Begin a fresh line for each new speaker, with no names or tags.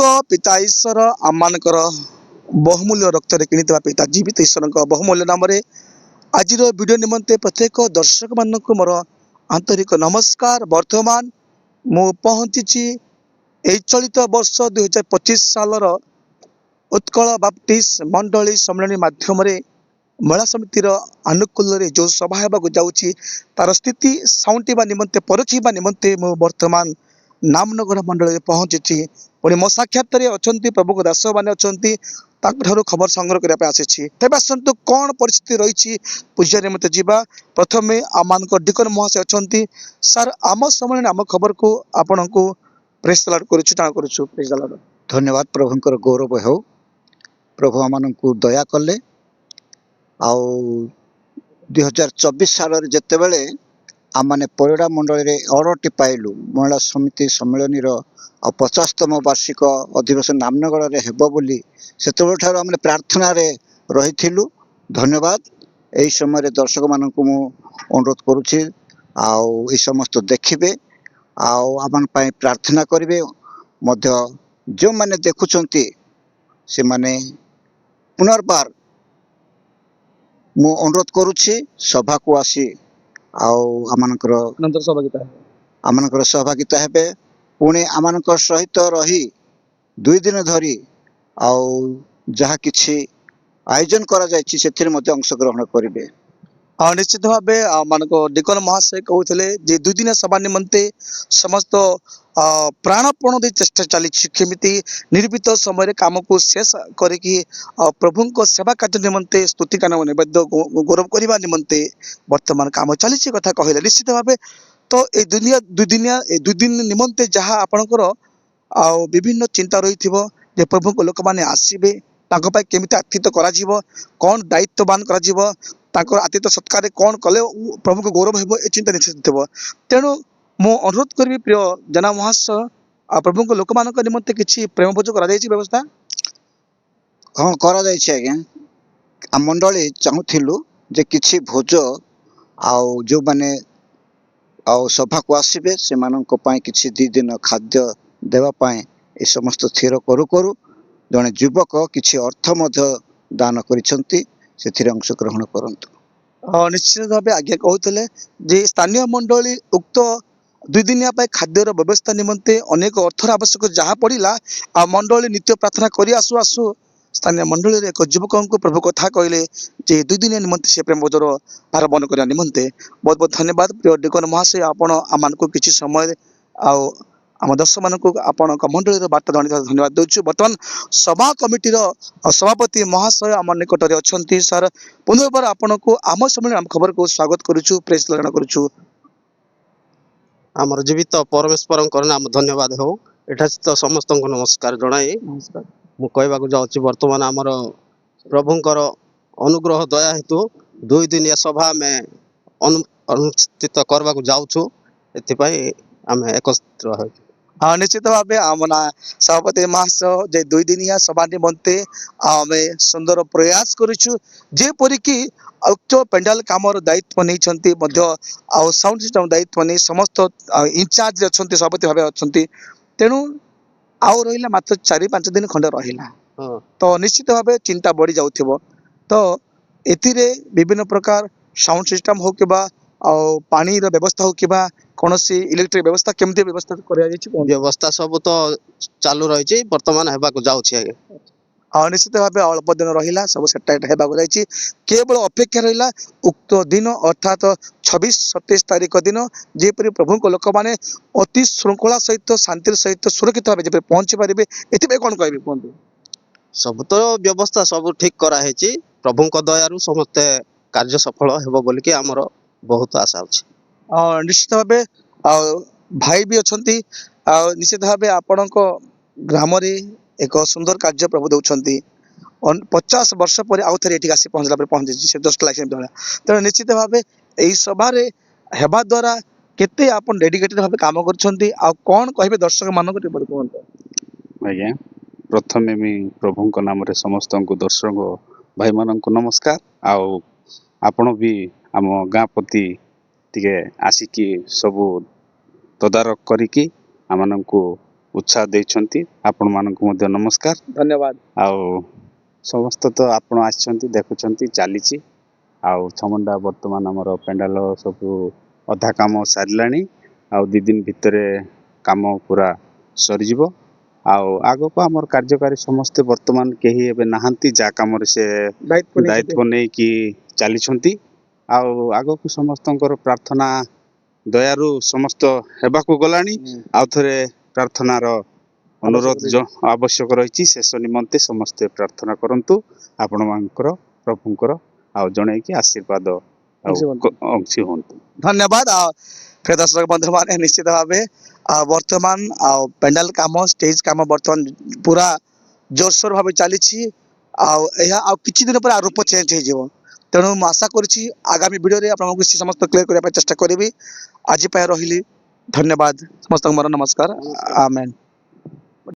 पिता ईश्वर आममानकर बहुमूल्य रक्त किणिथिबा पिता जीवित ईश्वर बहुमूल्य नाम आज वीडियो निमंते प्रत्येक दर्शक मान मोर आंतरिक नमस्कार। वर्तमान मु पहुंची चलित वर्ष 2025 सालर उत्कल बाप्टिस्ट मंडली सम्मेलन माध्यम महिला समितिर आनुकूल्य जो सभा होगा जाऊँगी तार स्थिति साउंटिबा निमंते परखिबा निमंते मु वर्तमान नामनगर मंडल पहुंची पुणी मो साक्षात अच्छा प्रभु दास मैंने अच्छा खबर संग्रह करने आसी तेज आसतु कौन परिस्थिति रही पूजा निमंते जीवा। प्रथम आम डिकन महाशय अच्छा सार आम सम्मेलन आम खबर को आपण को प्रेस लॉर्ड करूँ।
धन्यवाद प्रभुंकर गौरव हो। प्रभु आम को दया कले आउ 2024 साल जिते बड़े आम मैंने परिड़ा मंडल अरटी पाइलु महिला समिति सम्मेलन 50तम वार्षिक अधिवेशन नामनगर हेबोली से आम प्रार्थना रही। धन्यवाद। यही समय दर्शक मान मु अनुरोध करुच्ची आउ समस्त देखिए आम प्रार्थना करेंगे जो मैंने देखुंट से माने पुनर्बार मु अनुरोध करुच्ची सभा को आसी आमनकर सहभागिता हेबे पुणे आमनकर सहित रही 2 दिन धरी आउ जहा किछि आयोजन करा जायछि सेथिरे मध्ये अंशग्रहण करिवे।
निश्चित भाव मान डिकन महाशय कहते जे 2 दिन सभा निमंते समस्त प्राणपण दे चेष्टा चली केमी निर्मित समय काम को शेष करी प्रभु को सेवा कार्य निमंते स्तुतिगान नैवेद्य गौरव करने निमंते वर्तमान काम चली कथा कहले निश्चित भाव। तो ये दुनिया 2 दिन निमंते जहाँ आपणकर विभिन्न चिंता रही जे प्रभु को लोक मैंने आसबे केमी आतिथ्य कौन दायित्ववान कर आतिथ्य सत्कार कौन कले प्रभु को गौरव हो चिंता निश्चित थो। तेणु मु अनुरोध करी प्रिय जना महाशय प्रभु को लोक मान निमंते किसी प्रेम भोज कर व्यवस्था
हाँ कर मंडली चाहूलु जे किछि भोज आउ जो माने सभा को आसबे से किसी 2 दिन खाद्य देवाई ये समस्त स्थिर करू करू जड़े युवक किसी अर्थ दान कर अंशग्रहण करंतु।
निश्चित भाव आज्ञा कहते जे स्थानीय मंडली उक्त 2 दिनिया खाद्यर व्यवस्था निमंते अनेक अर्थर आवश्यक जहाँ पड़ा आ मंडली नित्य प्रार्थना कर आसु आसु स्थानीय मंडली एक युवक को प्रभु कथा कहले जे 2 दिन निमंते से प्रेम भोजर आरंभ करने निमंते बहुत बहुत धन्यवाद। प्रिय डिकन महाशय आपण आम को किसी समय आम दर्शक मान आपण मंडली बार्ता जन धन्यवाद दूँ। बर्तमान सभा कमिटीर सभापति महाशय आम निकट में अच्छा सार पुनर्बार आपण को आम सम्मेलन आम खबर को स्वागत करुचु प्रेस ग्रहण करुचु।
आमर जीवित परमेश्वर नाम धन्यवाद हो। एठा तो समस्त नमस्कार जनाई मु कहवाक जाऊँगी वर्तमान आमर प्रभुंकर अनुग्रह दया हेतु 2 दिनिया सभा में अनुष्ठित करवाक जाऊँ आम एकत्र हो।
हाँ निश्चित भाव आम सभापति महाशय जे 2 दिनिया सभा निमंते आम सुंदर प्रयास करुचु जेपरिकी उक्त पेंडाल कामर दायित्व नहीं साउंड सिस्टम दायित्व नहीं समस्त इंचार्ज अच्छा सभापति भाव अच्छा तेणु आउ रहा मात्र 4-5 दिन खंड रहा तो निश्चित भाव चिंता बढ़ी जाऊ। तो एथिरे विभिन्न प्रकार साउंड सिस्टम हो कि पानी व्यवस्था हो कि कौन सी इलेक्ट्रिक व्यवस्था केमती व्यवस्था
व्यवस्था सब तो चालू रही बर्तमान होगा जाऊँगी।
हाँ निश्चित भाव अल्प दिन रहा सब सेटाइट होगा केवल अपेक्षा रहा उक्त दिन अर्थात 26-27 तारीख दिन जेपरी प्रभु को लोक मैंने अति श्रृंखला सहित शांति सहित सुरक्षित भाव पहुंची पारे ये कौन कह कहते
सब तो व्यवस्था सब ठीक कराई प्रभु दयारू समस्ते कार्य सफल हो बोलिकी आमर बहुत आशा अच्छी।
निश्चित भाव भाई भी अच्छा निश्चित भाव आपण ग्राम एक सुंदर कार्य प्रभु दौरान 50 वर्ष पर आउ थे ये आसी पहुंची से जस्ट लाइक तेणु निश्चित भाव यही सभार हेबा द्वारा केते आपन डेडिकेटेड भाव काम कर कौन कहे दर्शक मान
आज्ञा प्रथम प्रभु नाम समस्त दर्शक भाई मान नमस्कार आपण भी आम गाँ प्रति टे आसिकी सबू तदारक करिकी आम ଉତ୍ସାହ ଦେଇଛନ୍ତି ଆପଣମାନଙ୍କୁ ମଧ୍ୟ ନମସ୍କାର।
ଧନ୍ୟବାଦ।
ଆଉ ସମସ୍ତ ତ ଆପଣ ଆସିଛନ୍ତି ଦେଖୁଛନ୍ତି ଚାଲିଛି। ଆଉ ଛମଣ୍ଡା ବର୍ତ୍ତମାନ ଆମର ପେଣ୍ଡାଲ ସବୁ ଅଧା କାମ ସାରିଲାଣି। ଆଉ 2 ଦିନ ଭିତରେ କାମ ପୁରା ସରିଯିବ। ଆଉ ଆଗକୁ ଆମର କାର୍ଯ୍ୟକାରୀ ସମସ୍ତେ ବର୍ତ୍ତମାନ କେହି ଏବେ ନାହାନ୍ତି ଯାହା କାମରେ ସେ ଦାୟିତ୍ୱ ନେଇକି ଚାଲିଛନ୍ତି। ଆଉ ଆଗକୁ ସମସ୍ତଙ୍କର ପ୍ରାର୍ଥନା ଦୟାରୁ ସମସ୍ତ ହେବାକୁ ଗଲାଣି। ଆଉ ଥରେ ପ୍ରାର୍ଥନାର ଅନୁରୋଧ ଆବଶ୍ୟକ ରହିଛି। ଶେଷ ନିମନ୍ତେ ସମସ୍ତେ ପ୍ରାର୍ଥନା କରନ୍ତୁ ଆପଣମାନଙ୍କର ପ୍ରଭୁଙ୍କର ଆଉ ଜଣେଇକି ଆଶୀର୍ବାଦ ଆଉ ଅଂଶୀ ହୁଅନ୍ତୁ।
ଧନ୍ୟବାଦ। ଆଉ ପ୍ରିୟ ଦର୍ଶକ ବନ୍ଧୁମାନେ ନିଶ୍ଚିତ ଭାବେ ବର୍ତ୍ତମାନ ପେଣ୍ଡାଲ କାମ ଷ୍ଟେଜ କାମ ବର୍ତ୍ତମାନ ପୁରା ଜୋରସୋର ଭାବେ ଚାଲିଛି। ଆଉ ଏହା ଆଉ କିଛି ଦିନ ପରେ ରୂପ ଚେଞ୍ଜ ହେଇଯିବ। ତେଣୁ ମୁଁ ଆଶା କରୁଛି ଆଗାମୀ ଭିଡ଼ିଓରେ ଆପଣଙ୍କୁ ସେ ସମସ୍ତ କ୍ଲିୟର କରିବା ପାଇଁ ଚେଷ୍ଟା କରିବି। ଆଜି ପାଇଁ ରହିଲି। ଧନ୍ୟବାଦ ସମସ୍ତଙ୍କୁ ମୋର ନମସ୍କାର। ଆମେନ୍।